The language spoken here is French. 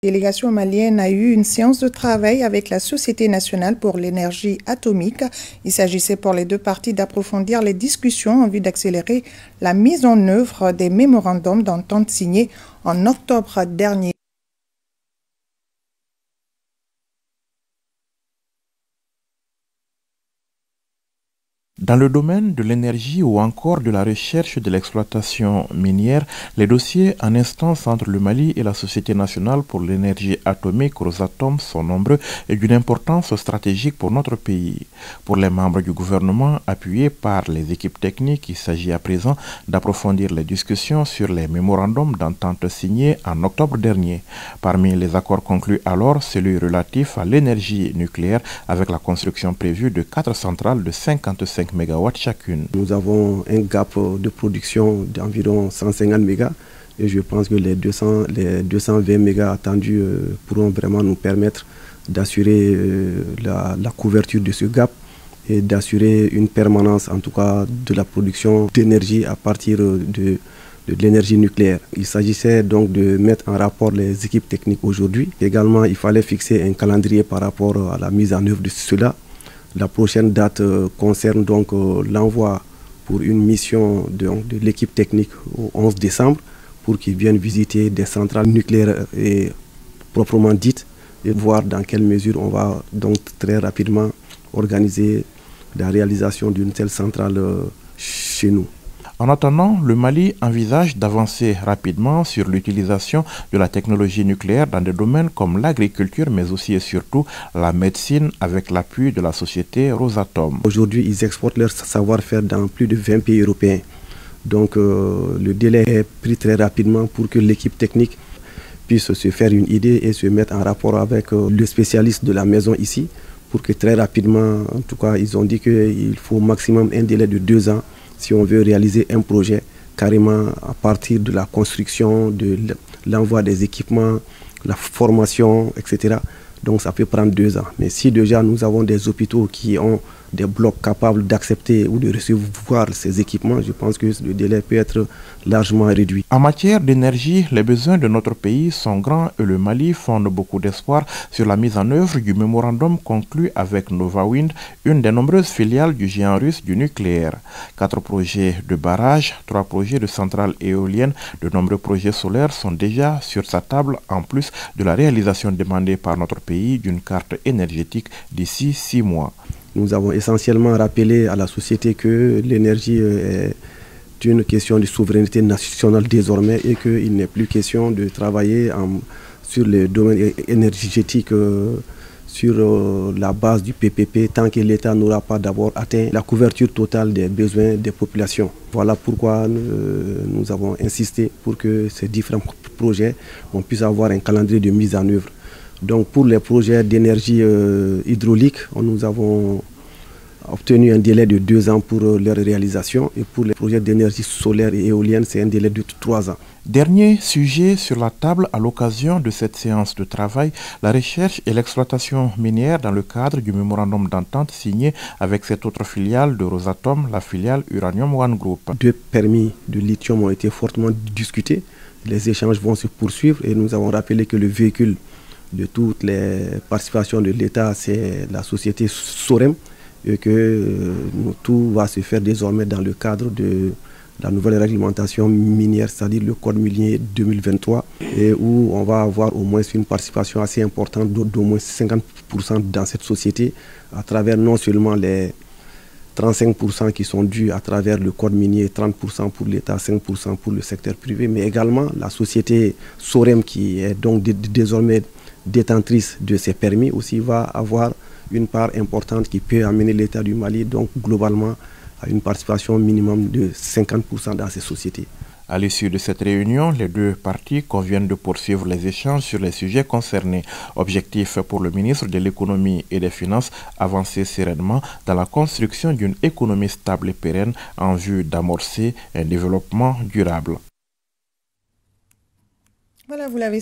La délégation malienne a eu une séance de travail avec la Société nationale pour l'énergie atomique. Il s'agissait pour les deux parties d'approfondir les discussions en vue d'accélérer la mise en œuvre des mémorandums d'entente signés en octobre dernier. Dans le domaine de l'énergie ou encore de la recherche et de l'exploitation minière, les dossiers en instance entre le Mali et la Société nationale pour l'énergie atomique Rosatom sont nombreux et d'une importance stratégique pour notre pays. Pour les membres du gouvernement appuyés par les équipes techniques, il s'agit à présent d'approfondir les discussions sur les mémorandums d'entente signés en octobre dernier. Parmi les accords conclus alors, celui relatif à l'énergie nucléaire avec la construction prévue de 4 centrales de 55 MW chacune. Nous avons un gap de production d'environ 150 MW et je pense que les 220 MW attendus pourront vraiment nous permettre d'assurer la couverture de ce gap et d'assurer une permanence en tout cas de la production d'énergie à partir de l'énergie nucléaire. Il s'agissait donc de mettre en rapport les équipes techniques aujourd'hui. Également, il fallait fixer un calendrier par rapport à la mise en œuvre de cela. La prochaine date concerne donc l'envoi pour une mission de l'équipe technique au 11 décembre pour qu'ils viennent visiter des centrales nucléaires et proprement dites et voir dans quelle mesure on va donc très rapidement organiser la réalisation d'une telle centrale chez nous. En attendant, le Mali envisage d'avancer rapidement sur l'utilisation de la technologie nucléaire dans des domaines comme l'agriculture, mais aussi et surtout la médecine avec l'appui de la société Rosatom. Aujourd'hui, ils exportent leur savoir-faire dans plus de 20 pays européens. Donc le délai est pris très rapidement pour que l'équipe technique puisse se faire une idée et se mettre en rapport avec le spécialiste de la maison ici, pour que très rapidement, en tout cas, ils ont dit qu'il faut au maximum un délai de 2 ans si on veut réaliser un projet carrément à partir de la construction, de l'envoi des équipements, la formation, etc. Donc ça peut prendre 2 ans. Mais si déjà nous avons des hôpitaux qui ont des blocs capables d'accepter ou de recevoir ces équipements, je pense que le délai peut être largement réduit. En matière d'énergie, les besoins de notre pays sont grands et le Mali fonde beaucoup d'espoir sur la mise en œuvre du mémorandum conclu avec Novawind, une des nombreuses filiales du géant russe du nucléaire. 4 projets de barrages, 3 projets de centrales éoliennes, de nombreux projets solaires sont déjà sur sa table en plus de la réalisation demandée par notre pays d'une carte énergétique d'ici 6 mois. Nous avons essentiellement rappelé à la société que l'énergie est une question de souveraineté nationale désormais et qu'il n'est plus question de travailler sur le domaine énergétique sur la base du PPP tant que l'État n'aura pas d'abord atteint la couverture totale des besoins des populations. Voilà pourquoi nous avons insisté pour que ces différents projets, on puisse avoir un calendrier de mise en œuvre. Donc pour les projets d'énergie hydraulique, nous avons obtenu un délai de 2 ans pour leur réalisation et pour les projets d'énergie solaire et éolienne, c'est un délai de 3 ans. Dernier sujet sur la table à l'occasion de cette séance de travail, la recherche et l'exploitation minière dans le cadre du mémorandum d'entente signé avec cette autre filiale de Rosatom, la filiale Uranium One Group. 2 permis de lithium ont été fortement discutés. Les échanges vont se poursuivre et nous avons rappelé que le véhicule de toutes les participations de l'État, c'est la société Sorem et que tout va se faire désormais dans le cadre de la nouvelle réglementation minière, c'est-à-dire le code minier 2023, et où on va avoir au moins une participation assez importante d'au moins 50% dans cette société, à travers non seulement les 35% qui sont dus à travers le code minier, 30% pour l'État, 5% pour le secteur privé, mais également la société Sorem qui est donc désormais détentrice de ces permis aussi va avoir une part importante qui peut amener l'État du Mali donc globalement à une participation minimum de 50% dans ces sociétés. À l'issue de cette réunion, les deux parties conviennent de poursuivre les échanges sur les sujets concernés. Objectif pour le ministre de l'Économie et des Finances, avancer sereinement dans la construction d'une économie stable et pérenne en vue d'amorcer un développement durable. Voilà, vous l'avez